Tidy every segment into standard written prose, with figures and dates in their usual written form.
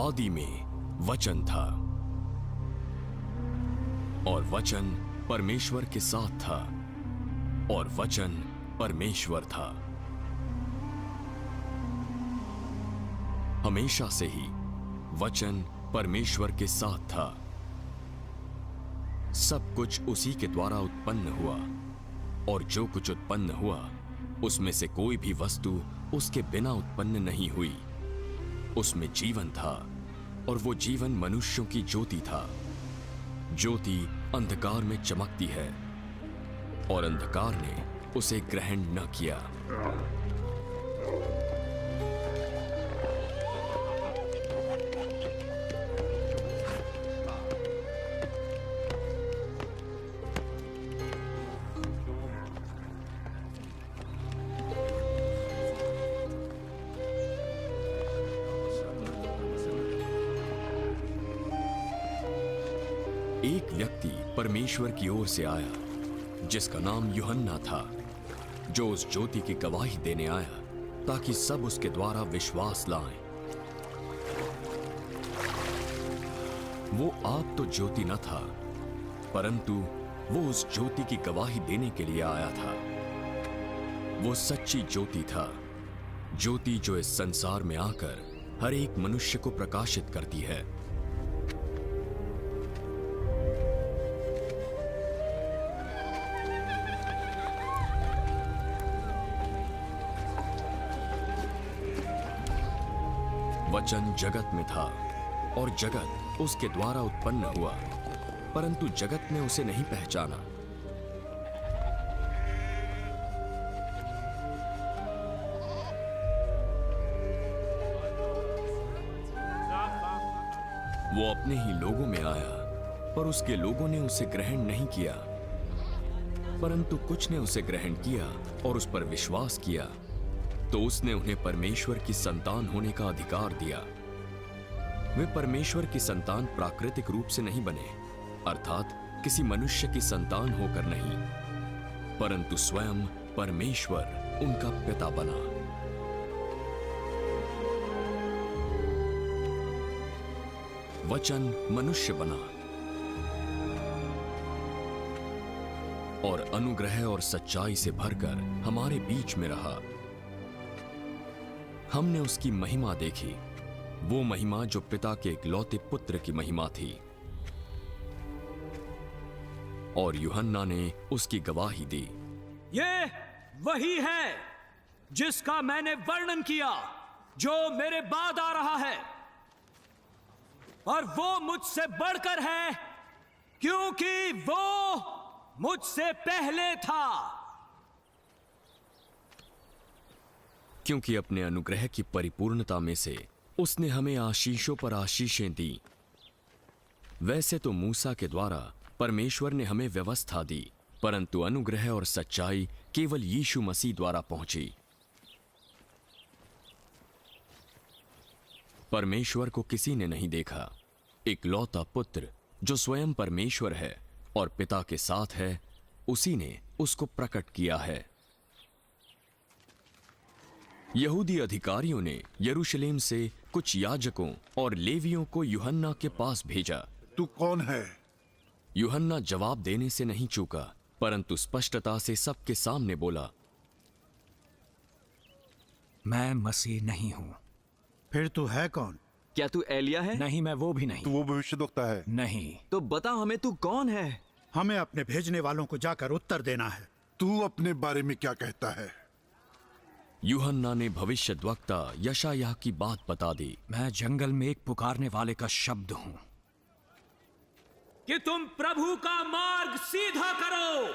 आदि में वचन था और वचन परमेश्वर के साथ था और वचन परमेश्वर था। हमेशा से ही वचन परमेश्वर के साथ था। सब कुछ उसी के द्वारा उत्पन्न हुआ और जो कुछ उत्पन्न हुआ उसमें से कोई भी वस्तु उसके बिना उत्पन्न नहीं हुई। उसमें जीवन था और वो जीवन मनुष्यों की ज्योति था। ज्योति अंधकार में चमकती है और अंधकार ने उसे ग्रहण न किया। एक व्यक्ति परमेश्वर की ओर से आया जिसका नाम यूहन्ना था, जो उस ज्योति की गवाही देने आया ताकि सब उसके द्वारा विश्वास लाएं। वो आप तो ज्योति न था, परंतु वो उस ज्योति की गवाही देने के लिए आया था। वो सच्ची ज्योति था, ज्योति जो इस संसार में आकर हर एक मनुष्य को प्रकाशित करती है। वचन जगत में था और जगत उसके द्वारा उत्पन्न हुआ, परंतु जगत ने उसे नहीं पहचाना। वो अपने ही लोगों में आया, पर उसके लोगों ने उसे ग्रहण नहीं किया। परंतु कुछ ने उसे ग्रहण किया और उस पर विश्वास किया, तो उसने उन्हें परमेश्वर की संतान होने का अधिकार दिया। वे परमेश्वर की संतान प्राकृतिक रूप से नहीं बने, अर्थात किसी मनुष्य की संतान होकर नहीं, परंतु स्वयं परमेश्वर उनका पिता बना। वचन मनुष्य बना और अनुग्रह और सच्चाई से भरकर हमारे बीच में रहा। हमने उसकी महिमा देखी, वो महिमा जो पिता के इकलौते पुत्र की महिमा थी, और यूहन्ना ने उसकी गवाही दी। ये वही है जिसका मैंने वर्णन किया, जो मेरे बाद आ रहा है, और वो मुझसे बढ़कर है क्योंकि वो मुझसे पहले था। क्योंकि अपने अनुग्रह की परिपूर्णता में से उसने हमें आशीषों पर आशीषें दी। वैसे तो मूसा के द्वारा परमेश्वर ने हमें व्यवस्था दी, परंतु अनुग्रह और सच्चाई केवल यीशु मसीह द्वारा पहुंची। परमेश्वर को किसी ने नहीं देखा। इकलौता पुत्र जो स्वयं परमेश्वर है और पिता के साथ है, उसी ने उसको प्रकट किया है। यहूदी अधिकारियों ने यरूशलेम से कुछ याजकों और लेवियों को यूहन्ना के पास भेजा। तू कौन है? यूहन्ना जवाब देने से नहीं चूका, परंतु स्पष्टता से सबके सामने बोला, मैं मसीह नहीं हूं। फिर तू है कौन? क्या तू एलिया है? नहीं, मैं वो भी नहीं। तू वो भविष्यद्वक्ता है? नहीं। तो बता हमें तू कौन है? हमें अपने भेजने वालों को जाकर उत्तर देना है। तू अपने बारे में क्या कहता है? यूहन्ना ने भविष्यद्वक्ता यशायाह की बात बता दी। मैं जंगल में एक पुकारने वाले का शब्द हूं कि तुम प्रभु का मार्ग सीधा करो।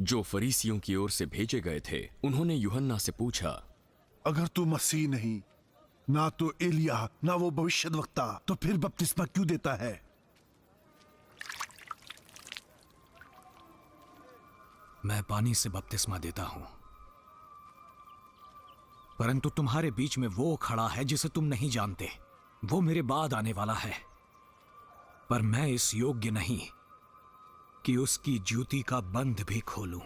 जो फरीसियों की ओर से भेजे गए थे, उन्होंने यूहन्ना से पूछा, अगर तू मसीह नहीं, ना तो एलिया, ना वो भविष्यद्वक्ता, तो फिर बपतिस्मा क्यों देता है? मैं पानी से बपतिस्मा देता हूं, परंतु तुम्हारे बीच में वो खड़ा है जिसे तुम नहीं जानते। वो मेरे बाद आने वाला है, पर मैं इस योग्य नहीं कि उसकी जूती का बंध भी खोलूं।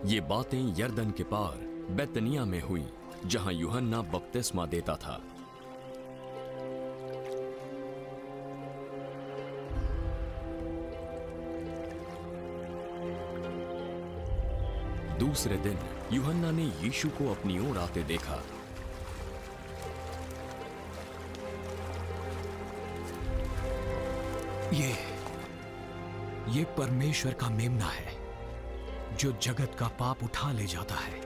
ये बातें यरदन के पार बैतनिया में हुई, जहां यूहन्ना बपतिस्मा देता था। दूसरे दिन यूहन्ना ने यीशु को अपनी ओर आते देखा। ये परमेश्वर का मेमना है जो जगत का पाप उठा ले जाता है।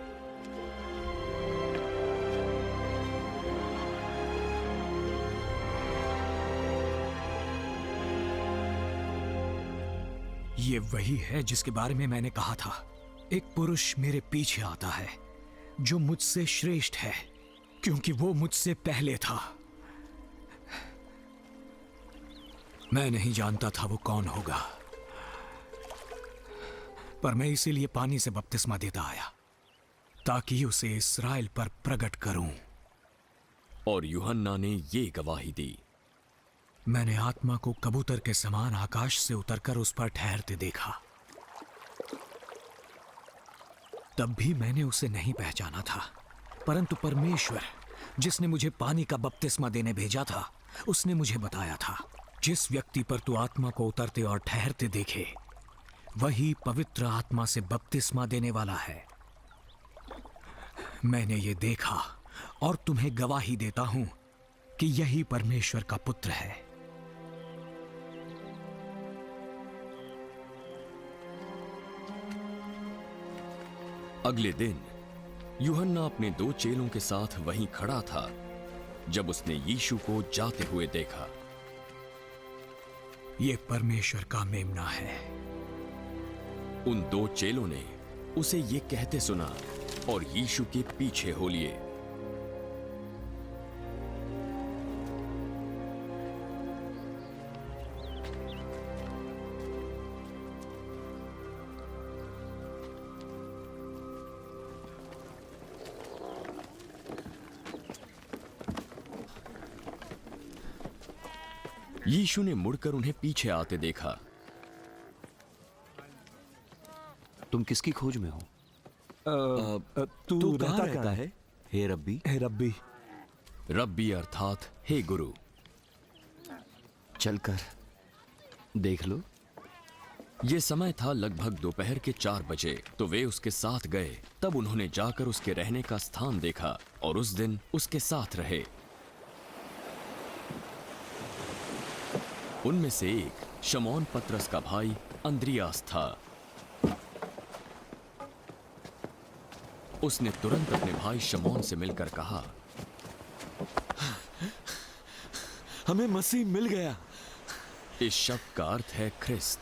ये वही है जिसके बारे में मैंने कहा था, एक पुरुष मेरे पीछे आता है जो मुझसे श्रेष्ठ है, क्योंकि वो मुझसे पहले था। मैं नहीं जानता था वो कौन होगा, पर मैं इसीलिए पानी से बपतिस्मा देता आया ताकि उसे इस्राएल पर प्रकट करूं। और यूहन्ना ने ये गवाही दी, मैंने आत्मा को कबूतर के समान आकाश से उतरकर उस पर ठहरते देखा। तब भी मैंने उसे नहीं पहचाना था, परंतु परमेश्वर जिसने मुझे पानी का बपतिस्मा देने भेजा था, उसने मुझे बताया था, जिस व्यक्ति पर तू आत्मा को उतरते और ठहरते देखे, वही पवित्र आत्मा से बपतिस्मा देने वाला है। मैंने ये देखा और तुम्हें गवाही देता हूं कि यही परमेश्वर का पुत्र है। अगले दिन यूहन्ना अपने 2 चेलों के साथ वहीं खड़ा था जब उसने यीशु को जाते हुए देखा। ये परमेश्वर का मेमना है। उन 2 चेलों ने उसे ये कहते सुना और यीशु के पीछे हो लिए। यीशु ने मुड़कर उन्हें पीछे आते देखा। तुम किसकी खोज में हो? तू कहाँ रहता है? हे रब्बी। हे रब्बी। रब्बी अर्थात हे गुरु। चलकर देख लो। ये समय था लगभग दोपहर के 4 बजे, तो वे उसके साथ गए। तब उन्होंने जाकर उसके रहने का स्थान देखा और उस दिन उसके साथ रहे। उनमें से एक शमौन पतरस का भाई अंद्रियास था। उसने तुरंत अपने भाई शमौन से मिलकर कहा, हमें मसीह मिल गया। इस शब्द का अर्थ है ख्रिस्त।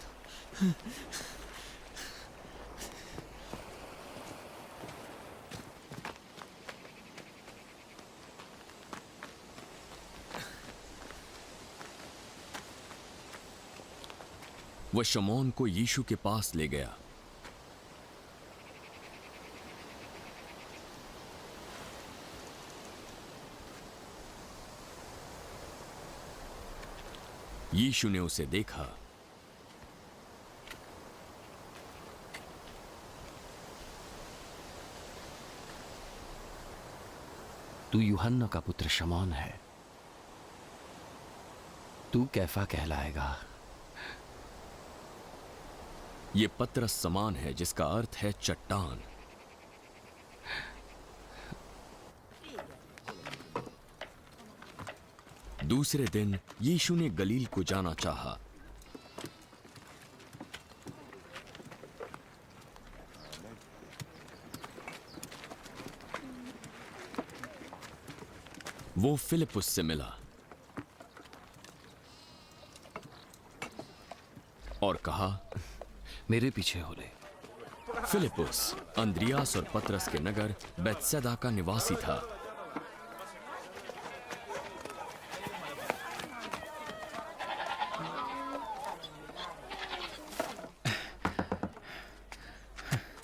वह शमौन को यीशु के पास ले गया। यीशु ने उसे देखा। तू यूहन्ना का पुत्र शमौन है। तू कैफा कहलाएगा। ये पतरस समान है, जिसका अर्थ है चट्टान। दूसरे दिन यीशु ने गलील को जाना चाहा। वो फिलिपुस से मिला और कहा, मेरे पीछे हो ले। फिलिपुस अंद्रियास और पतरस के नगर बैतसैदा का निवासी था।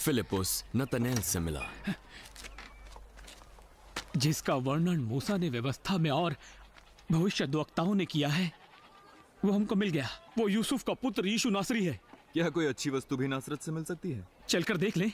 फिलिपुस नतनएल से मिला। जिसका वर्णन मूसा ने व्यवस्था में और भविष्यद्वक्ताओं ने किया है, वो हमको मिल गया। वो यूसुफ का पुत्र यीशु नासरी है। क्या कोई अच्छी वस्तु भी नासरत से मिल सकती है? चलकर देख लें।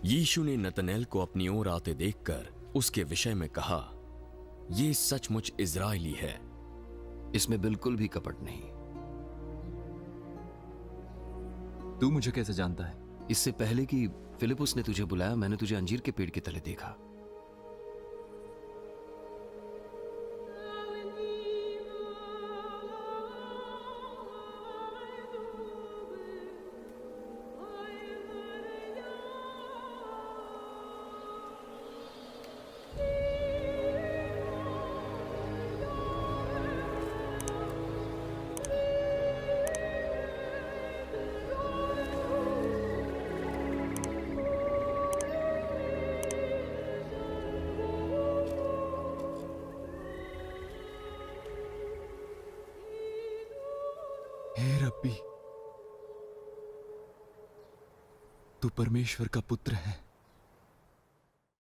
यीशु ने नतनएल को अपनी ओर आते देखकर उसके विषय में कहा, ये सचमुच इज़राइली है। इसमें बिल्कुल भी कपट नहीं। तू मुझे कैसे जानता है? इससे पहले कि फिलिपुस ने तुझे बुलाया, मैंने तुझे अंजीर के पेड़ के तले देखा। हे रब्बी, तू परमेश्वर का पुत्र है।